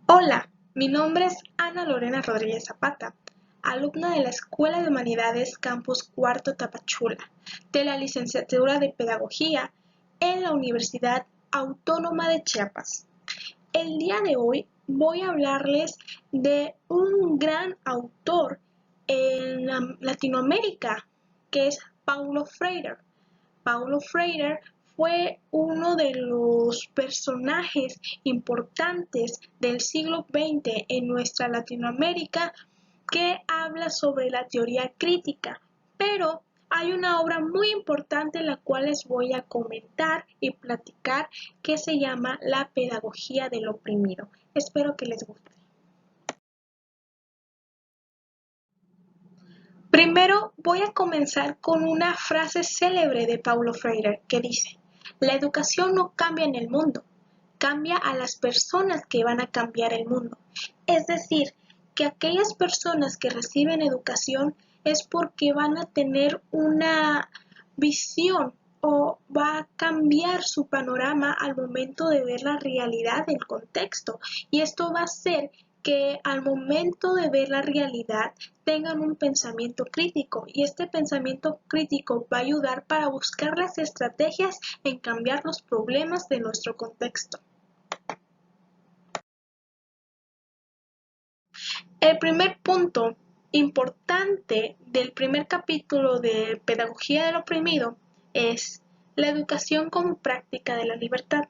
Hola, mi nombre es Ana Lorena Rodríguez Zapata, alumna de la Escuela de Humanidades Campus Cuarto Tapachula, de la Licenciatura de Pedagogía en la Universidad Autónoma de Chiapas. El día de hoy voy a hablarles de un gran autor en Latinoamérica, que es Paulo Freire. Paulo Freire fue uno de los personajes importantes del siglo XX en nuestra Latinoamérica que habla sobre la teoría crítica, pero hay una obra muy importante la cual les voy a comentar y platicar que se llama La pedagogía del oprimido. Espero que les guste. Primero voy a comenzar con una frase célebre de Paulo Freire que dice: la educación no cambia en el mundo, cambia a las personas que van a cambiar el mundo. Es decir, que aquellas personas que reciben educación es porque van a tener una visión o va a cambiar su panorama al momento de ver la realidad del contexto. Y esto va a hacer que al momento de ver la realidad tengan un pensamiento crítico, y este pensamiento crítico va a ayudar para buscar las estrategias en cambiar los problemas de nuestro contexto. El primer punto importante del primer capítulo de Pedagogía del Oprimido es la educación como práctica de la libertad.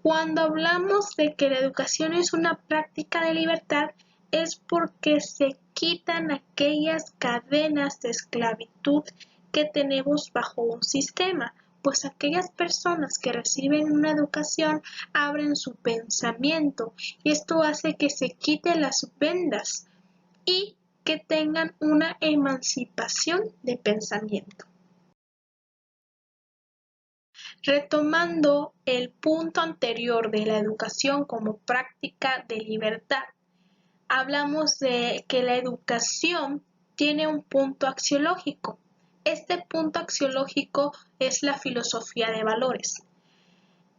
Cuando hablamos de que la educación es una práctica de libertad, es porque se quitan aquellas cadenas de esclavitud que tenemos bajo un sistema, pues aquellas personas que reciben una educación abren su pensamiento y esto hace que se quiten las vendas y que tengan una emancipación de pensamiento. Retomando el punto anterior de la educación como práctica de libertad, hablamos de que la educación tiene un punto axiológico. Este punto axiológico es la filosofía de valores.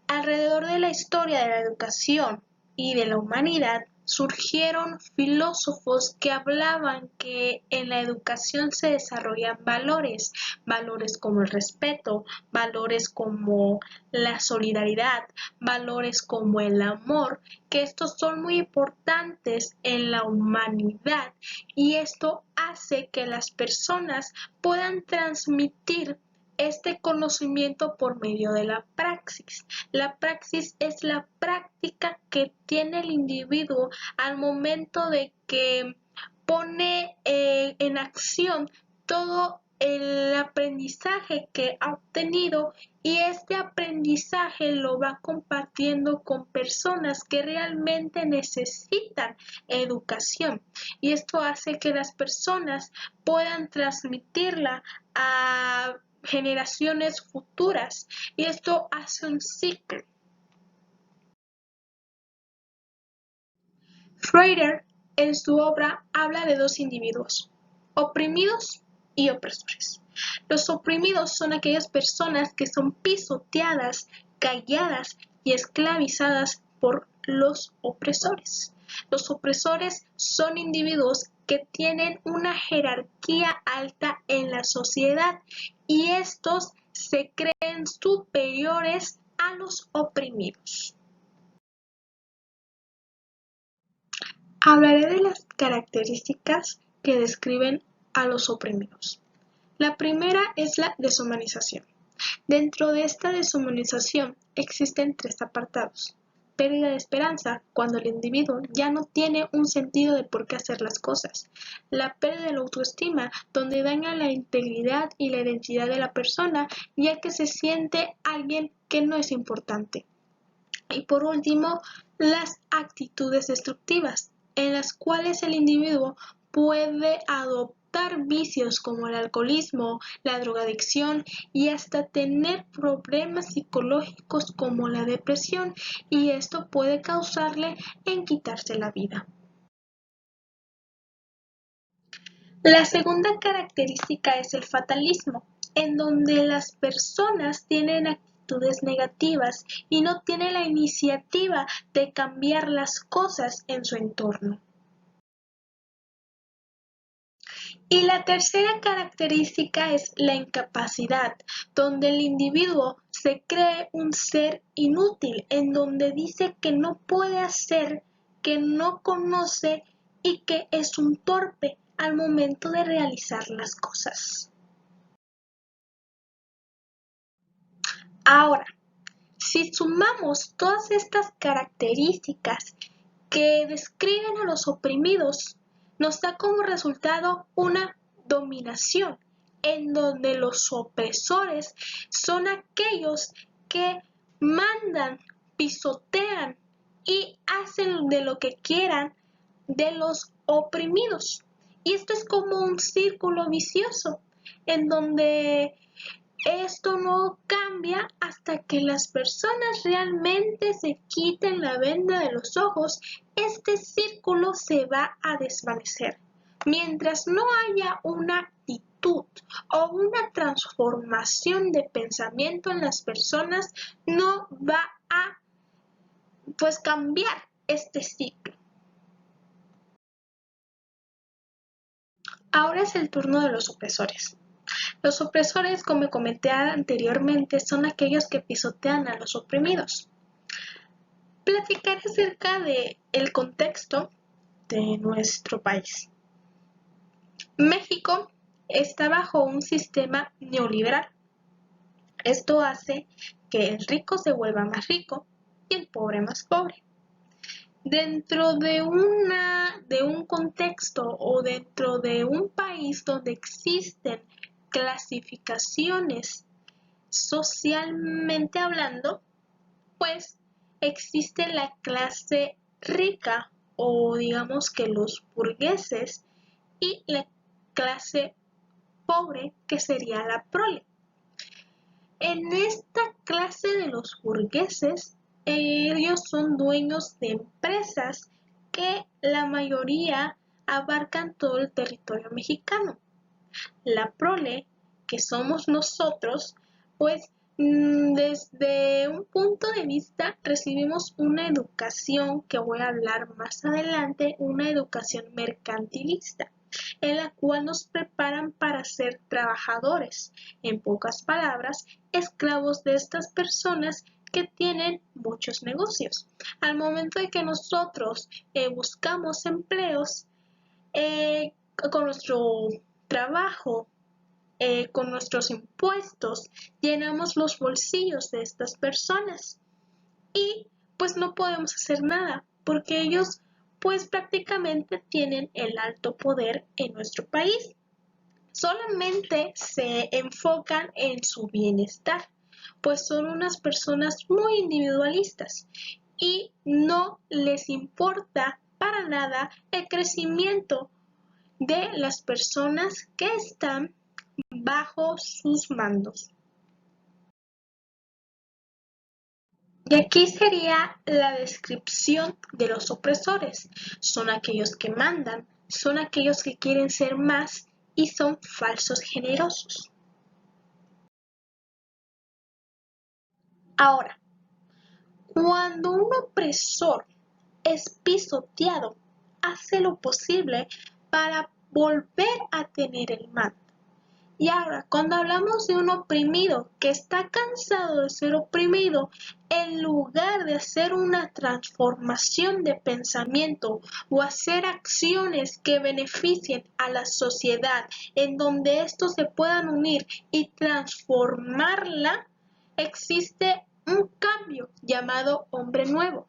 Alrededor de la historia de la educación y de la humanidad surgieron filósofos que hablaban que en la educación se desarrollan valores, valores como el respeto, valores como la solidaridad, valores como el amor, que estos son muy importantes en la humanidad, y esto hace que las personas puedan transmitir este conocimiento por medio de la praxis. La praxis es la práctica que tiene el individuo al momento de que pone en acción todo el aprendizaje que ha obtenido, y este aprendizaje lo va compartiendo con personas que realmente necesitan educación, y esto hace que las personas puedan transmitirla a generaciones futuras, y esto hace un ciclo. Freire en su obra habla de dos individuos, oprimidos y opresores. Los oprimidos son aquellas personas que son pisoteadas, calladas y esclavizadas por los opresores. Los opresores son individuos que tienen una jerarquía alta en la sociedad, y estos se creen superiores a los oprimidos. Hablaré de las características que describen a los oprimidos. La primera es la deshumanización. Dentro de esta deshumanización existen tres apartados. Pérdida de esperanza, cuando el individuo ya no tiene un sentido de por qué hacer las cosas. La pérdida de la autoestima, donde daña la integridad y la identidad de la persona, ya que se siente alguien que no es importante. Y por último, las actitudes destructivas, en las cuales el individuo puede adoptar vicios como el alcoholismo, la drogadicción y hasta tener problemas psicológicos como la depresión, y esto puede causarle en quitarse la vida. La segunda característica es el fatalismo, en donde las personas tienen actitudes actitudes negativas y no tiene la iniciativa de cambiar las cosas en su entorno. Y la tercera característica es la incapacidad, donde el individuo se cree un ser inútil, en donde dice que no puede hacer, que no conoce y que es un torpe al momento de realizar las cosas. Ahora, si sumamos todas estas características que describen a los oprimidos, nos da como resultado una dominación, en donde los opresores son aquellos que mandan, pisotean y hacen de lo que quieran de los oprimidos. Y esto es como un círculo vicioso, en donde esto no cambia hasta que las personas realmente se quiten la venda de los ojos. Este círculo se va a desvanecer. Mientras no haya una actitud o una transformación de pensamiento en las personas, no va a cambiar este ciclo. Ahora es el turno de los opresores. Los opresores, como comenté anteriormente, son aquellos que pisotean a los oprimidos. Platicaré acerca del contexto de nuestro país. México está bajo un sistema neoliberal. Esto hace que el rico se vuelva más rico y el pobre más pobre. Dentro de un contexto o dentro de un país donde existen clasificaciones socialmente hablando, pues existe la clase rica o digamos que los burgueses y la clase pobre que sería la prole. En esta clase de los burgueses, ellos son dueños de empresas que la mayoría abarcan todo el territorio mexicano. La prole, que somos nosotros, pues desde un punto de vista recibimos una educación que voy a hablar más adelante, una educación mercantilista, en la cual nos preparan para ser trabajadores, en pocas palabras, esclavos de estas personas que tienen muchos negocios. Al momento de que nosotros buscamos empleos, con nuestro trabajo, con nuestros impuestos, llenamos los bolsillos de estas personas y pues no podemos hacer nada porque ellos pues prácticamente tienen el alto poder en nuestro país. Solamente se enfocan en su bienestar, pues son unas personas muy individualistas y no les importa para nada el crecimiento de las personas que están bajo sus mandos. Y aquí sería la descripción de los opresores. Son aquellos que mandan, son aquellos que quieren ser más y son falsos generosos. Ahora, cuando un opresor es pisoteado, hace lo posible para volver a tener el mando. Y ahora, cuando hablamos de un oprimido que está cansado de ser oprimido, en lugar de hacer una transformación de pensamiento o hacer acciones que beneficien a la sociedad, en donde estos se puedan unir y transformarla, existe un cambio llamado hombre nuevo.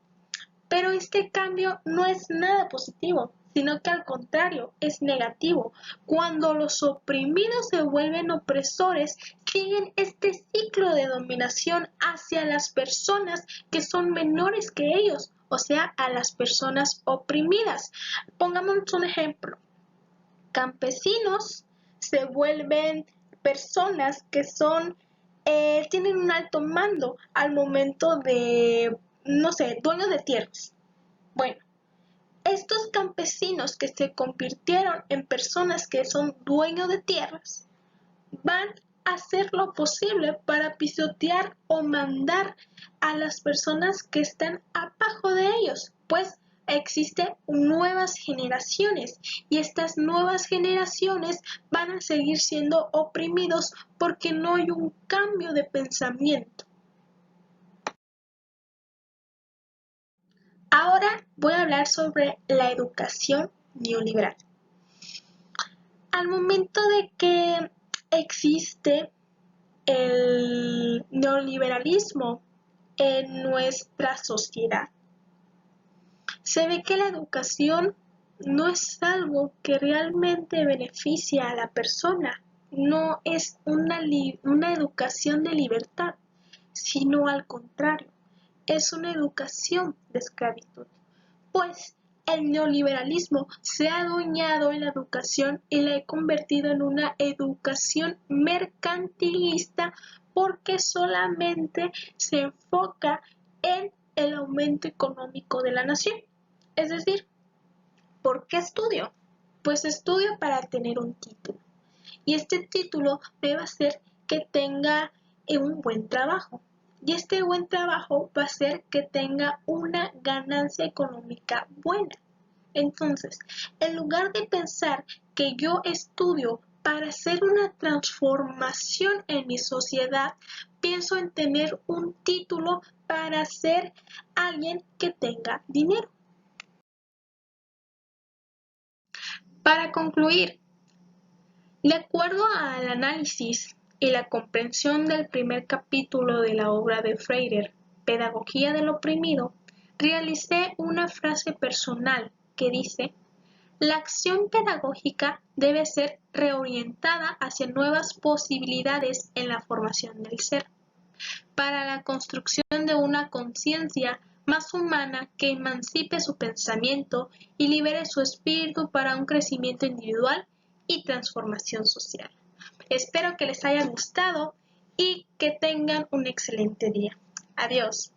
Pero este cambio no es nada positivo, sino que al contrario, es negativo. Cuando los oprimidos se vuelven opresores, siguen este ciclo de dominación hacia las personas que son menores que ellos, o sea, a las personas oprimidas. Pongamos un ejemplo. Campesinos se vuelven personas que tienen un alto mando al momento de, no sé, dueños de tierras. Bueno, estos campesinos que se convirtieron en personas que son dueños de tierras van hacer lo posible para pisotear o mandar a las personas que están abajo de ellos, pues existen nuevas generaciones y estas nuevas generaciones van a seguir siendo oprimidos porque no hay un cambio de pensamiento. Ahora voy a hablar sobre la educación neoliberal. Al momento de que existe el neoliberalismo en nuestra sociedad, se ve que la educación no es algo que realmente beneficia a la persona, no es una educación de libertad, sino al contrario, es una educación de esclavitud, pues el neoliberalismo se ha adueñado en la educación y la ha convertido en una educación mercantilista porque solamente se enfoca en el aumento económico de la nación. Es decir, ¿por qué estudio? Pues estudio para tener un título. Y este título me va a hacer que tenga un buen trabajo. Y este buen trabajo va a hacer que tenga una ganancia económica buena. Entonces, en lugar de pensar que yo estudio para hacer una transformación en mi sociedad, pienso en tener un título para ser alguien que tenga dinero. Para concluir, de acuerdo al análisis y la comprensión del primer capítulo de la obra de Freire, Pedagogía del oprimido, realicé una frase personal que dice: la acción pedagógica debe ser reorientada hacia nuevas posibilidades en la formación del ser, para la construcción de una conciencia más humana que emancipe su pensamiento y libere su espíritu para un crecimiento individual y transformación social. Espero que les haya gustado y que tengan un excelente día. Adiós.